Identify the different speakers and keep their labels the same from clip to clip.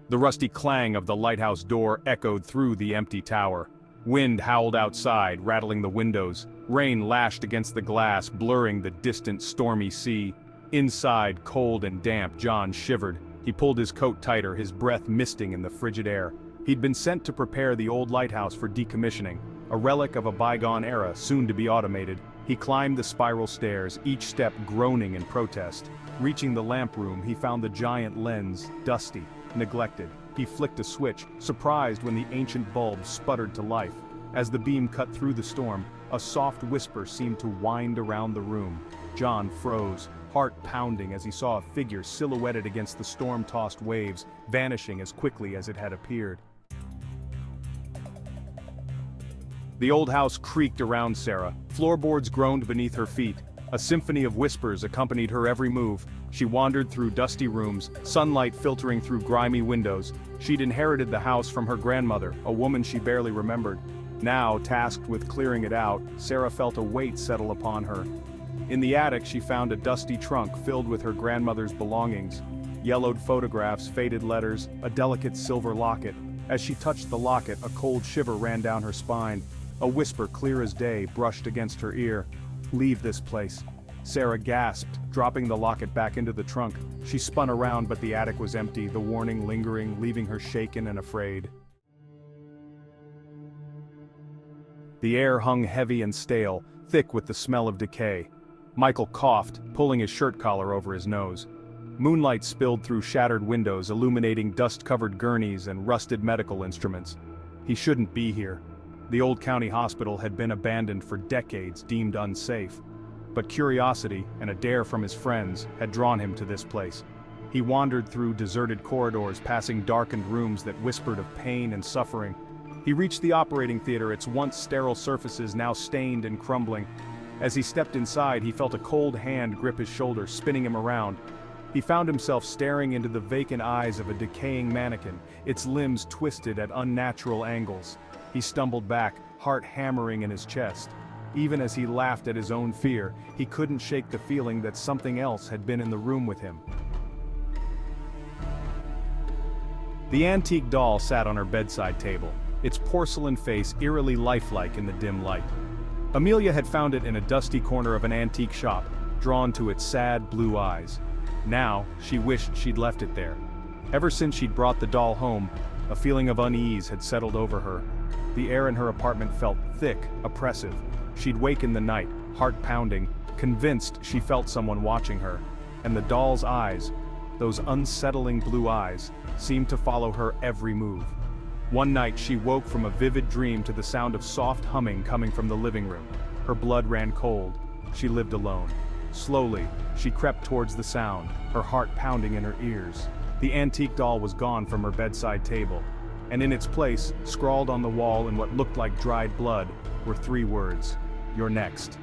Speaker 1: The rusty clang of the lighthouse door echoed through the empty tower. Wind howled outside, rattling the windows. Rain lashed against the glass, blurring the distant stormy sea. Inside, cold and damp, John shivered. He pulled his coat tighter, his breath misting in the frigid air. He'd been sent to prepare the old lighthouse for decommissioning, a relic of a bygone era, soon to be automated. He climbed the spiral stairs, each step groaning in protest. Reaching the lamp room, he found the giant lens, dusty, neglected. He flicked a switch, surprised when the ancient bulb sputtered to life. As the beam cut through the storm, a soft whisper seemed to wind around the room. John froze, heart pounding as he saw a figure silhouetted against the storm-tossed waves, vanishing as quickly as it had appeared. The old house creaked around Sarah. Floorboards groaned beneath her feet. A symphony of whispers accompanied her every move. She wandered through dusty rooms, sunlight filtering through grimy windows. She'd inherited the house from her grandmother, a woman she barely remembered. Now, tasked with clearing it out, Sarah felt a weight settle upon her. In the attic, she found a dusty trunk filled with her grandmother's belongings. Yellowed photographs, faded letters, a delicate silver locket. As she touched the locket, a cold shiver ran down her spine. A whisper clear as day brushed against her ear. "Leave this place." Sarah gasped, dropping the locket back into the trunk. She spun around, but the attic was empty, the warning lingering, leaving her shaken and afraid. The air hung heavy and stale, thick with the smell of decay. Michael coughed, pulling his shirt collar over his nose. Moonlight spilled through shattered windows, illuminating dust-covered gurneys and rusted medical instruments. He shouldn't be here. The old county hospital had been abandoned for decades, deemed unsafe. But curiosity, and a dare from his friends, had drawn him to this place. He wandered through deserted corridors, passing darkened rooms that whispered of pain and suffering. He reached the operating theater, its once sterile surfaces now stained and crumbling. As he stepped inside, he felt a cold hand grip his shoulder, spinning him around. He found himself staring into the vacant eyes of a decaying mannequin, its limbs twisted at unnatural angles. He stumbled back, heart hammering in his chest. Even as he laughed at his own fear, he couldn't shake the feeling that something else had been in the room with him. The antique doll sat on her bedside table, its porcelain face eerily lifelike in the dim light. Amelia had found it in a dusty corner of an antique shop, drawn to its sad blue eyes. Now, she wished she'd left it there. Ever since she'd brought the doll home, a feeling of unease had settled over her. The air in her apartment felt thick, oppressive. She'd wake in the night, heart pounding, convinced she felt someone watching her. And the doll's eyes, those unsettling blue eyes, seemed to follow her every move. One night she woke from a vivid dream to the sound of soft humming coming from the living room. Her blood ran cold. She lived alone. Slowly, she crept towards the sound, her heart pounding in her ears. The antique doll was gone from her bedside table, and in its place, scrawled on the wall in what looked like dried blood, were 3 words: "You're next."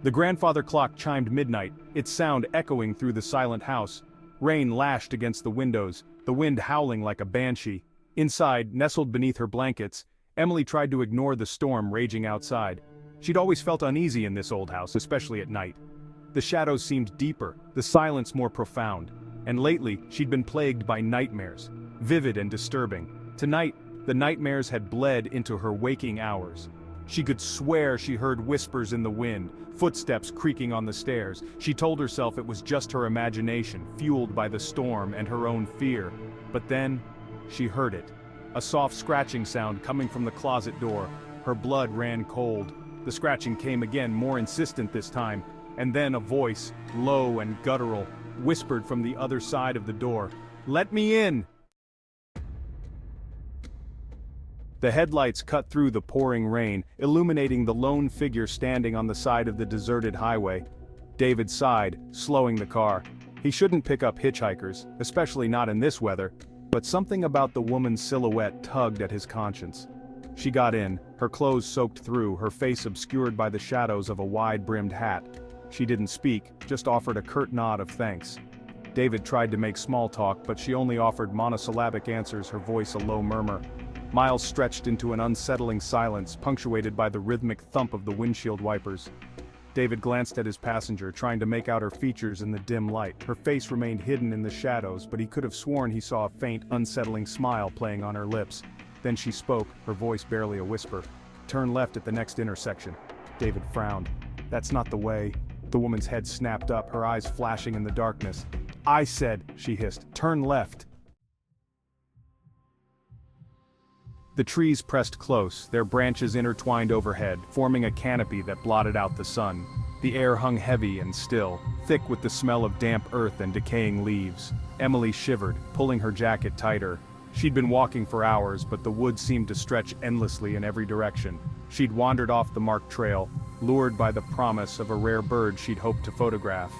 Speaker 1: The grandfather clock chimed midnight, its sound echoing through the silent house. Rain lashed against the windows, the wind howling like a banshee. Inside, nestled beneath her blankets, Emily tried to ignore the storm raging outside. She'd always felt uneasy in this old house, especially at night. The shadows seemed deeper, the silence more profound. And lately, she'd been plagued by nightmares, vivid and disturbing. Tonight, the nightmares had bled into her waking hours. She could swear she heard whispers in the wind, footsteps creaking on the stairs. She told herself it was just her imagination, fueled by the storm and her own fear. But then, she heard it. A soft scratching sound coming from the closet door. Her blood ran cold. The scratching came again, more insistent this time. And then a voice, low and guttural, whispered from the other side of the door, "Let me in!" The headlights cut through the pouring rain, illuminating the lone figure standing on the side of the deserted highway. David sighed, slowing the car. He shouldn't pick up hitchhikers, especially not in this weather, but something about the woman's silhouette tugged at his conscience. She got in, her clothes soaked through, her face obscured by the shadows of a wide-brimmed hat. She didn't speak, just offered a curt nod of thanks. David tried to make small talk, but she only offered monosyllabic answers, her voice a low murmur. Miles stretched into an unsettling silence, punctuated by the rhythmic thump of the windshield wipers. David glanced at his passenger, trying to make out her features in the dim light. Her face remained hidden in the shadows, but he could have sworn he saw a faint, unsettling smile playing on her lips. Then she spoke, her voice barely a whisper. "Turn left at the next intersection." David frowned. "That's not the way." The woman's head snapped up, her eyes flashing in the darkness. "I said," she hissed, "turn left." The trees pressed close, their branches intertwined overhead, forming a canopy that blotted out the sun. The air hung heavy and still, thick with the smell of damp earth and decaying leaves. Emily shivered, pulling her jacket tighter. She'd been walking for hours, but the woods seemed to stretch endlessly in every direction. She'd wandered off the marked trail, lured by the promise of a rare bird she'd hoped to photograph.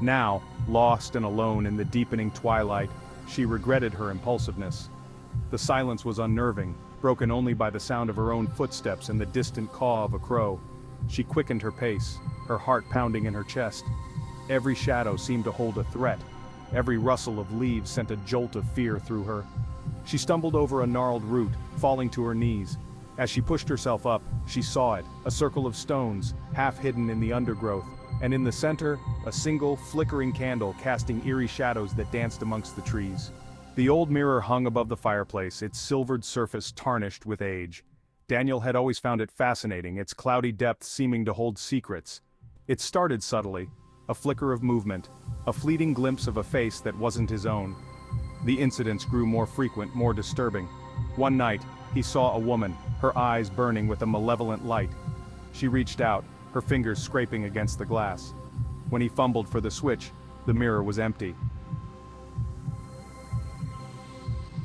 Speaker 1: Now, lost and alone in the deepening twilight, she regretted her impulsiveness. The silence was unnerving, broken only by the sound of her own footsteps and the distant caw of a crow. She quickened her pace, her heart pounding in her chest. Every shadow seemed to hold a threat. Every rustle of leaves sent a jolt of fear through her. She stumbled over a gnarled root, falling to her knees. As she pushed herself up, she saw it, a circle of stones, half hidden in the undergrowth, and in the center, a single, flickering candle casting eerie shadows that danced amongst the trees. The old mirror hung above the fireplace, its silvered surface tarnished with age. Daniel had always found it fascinating, its cloudy depths seeming to hold secrets. It started subtly, a flicker of movement, a fleeting glimpse of a face that wasn't his own. The incidents grew more frequent, more disturbing. One night, he saw a woman, her eyes burning with a malevolent light. She reached out, her fingers scraping against the glass. When he fumbled for the switch, the mirror was empty.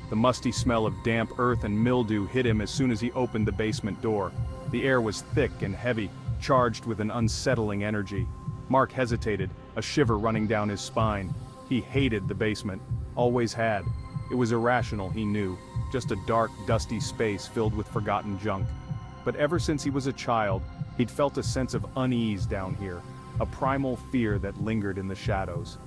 Speaker 1: The musty smell of damp earth and mildew hit him as soon as he opened the basement door. The air was thick and heavy, charged with an unsettling energy. Mark hesitated, a shiver running down his spine. He hated the basement, always had. It was irrational, he knew, just a dark, dusty space filled with forgotten junk. But ever since he was a child, he'd felt a sense of unease down here, a primal fear that lingered in the shadows.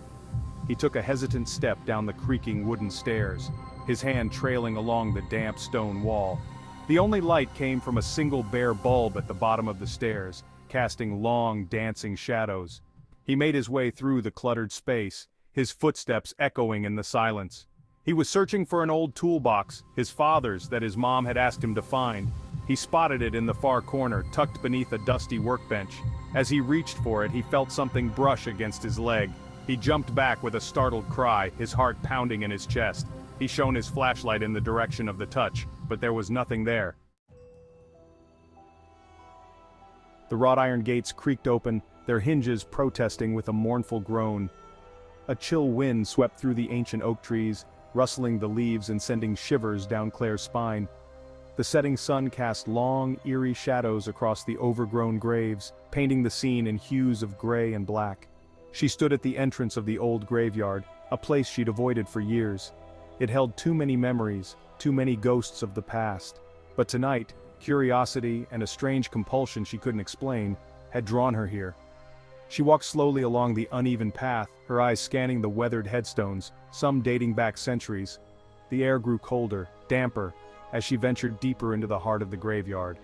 Speaker 1: He took a hesitant step down the creaking wooden stairs, his hand trailing along the damp stone wall. The only light came from a single bare bulb at the bottom of the stairs, casting long, dancing shadows. He made his way through the cluttered space, his footsteps echoing in the silence. He was searching for an old toolbox, his father's, that his mom had asked him to find. He spotted it in the far corner, tucked beneath a dusty workbench. As he reached for it, he felt something brush against his leg. He jumped back with a startled cry, his heart pounding in his chest. He shone his flashlight in the direction of the touch, but there was nothing there. The wrought iron gates creaked open, their hinges protesting with a mournful groan. A chill wind swept through the ancient oak trees, rustling the leaves and sending shivers down Claire's spine. The setting sun cast long, eerie shadows across the overgrown graves, painting the scene in hues of gray and black. She stood at the entrance of the old graveyard, a place she'd avoided for years. It held too many memories, too many ghosts of the past. But tonight, curiosity and a strange compulsion she couldn't explain had drawn her here. She walked slowly along the uneven path, her eyes scanning the weathered headstones, some dating back centuries. The air grew colder, damper, as she ventured deeper into the heart of the graveyard.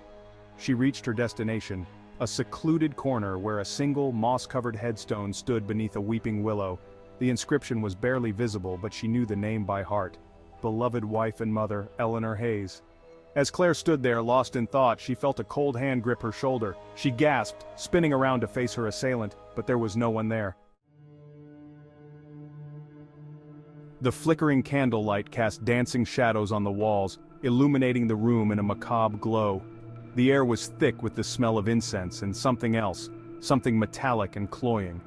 Speaker 1: She reached her destination, a secluded corner where a single moss-covered headstone stood beneath a weeping willow. The inscription was barely visible, but she knew the name by heart. Beloved wife and mother, Eleanor Hayes. As Claire stood there, lost in thought, she felt a cold hand grip her shoulder. She gasped, spinning around to face her assailant, but there was no one there. The flickering candlelight cast dancing shadows on the walls, illuminating the room in a macabre glow. The air was thick with the smell of incense and something else, something metallic and cloying.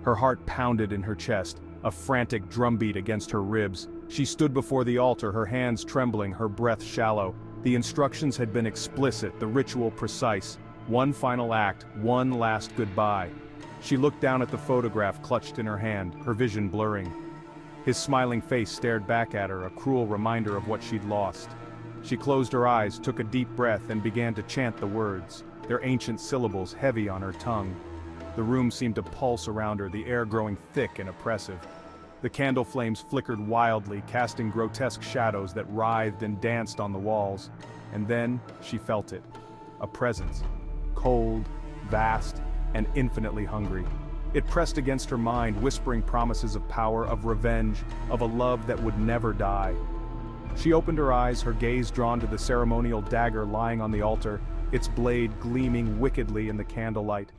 Speaker 1: Her heart pounded in her chest, a frantic drumbeat against her ribs. She stood before the altar, her hands trembling, her breath shallow. The instructions had been explicit, the ritual precise. One final act, one last goodbye. She looked down at the photograph clutched in her hand, her vision blurring. His smiling face stared back at her, a cruel reminder of what she'd lost. She closed her eyes, took a deep breath, and began to chant the words, their ancient syllables heavy on her tongue. The room seemed to pulse around her, the air growing thick and oppressive. The candle flames flickered wildly, casting grotesque shadows that writhed and danced on the walls. And then, she felt it. A presence. Cold, vast, and infinitely hungry. It pressed against her mind, whispering promises of power, of revenge, of a love that would never die. She opened her eyes, her gaze drawn to the ceremonial dagger lying on the altar, its blade gleaming wickedly in the candlelight.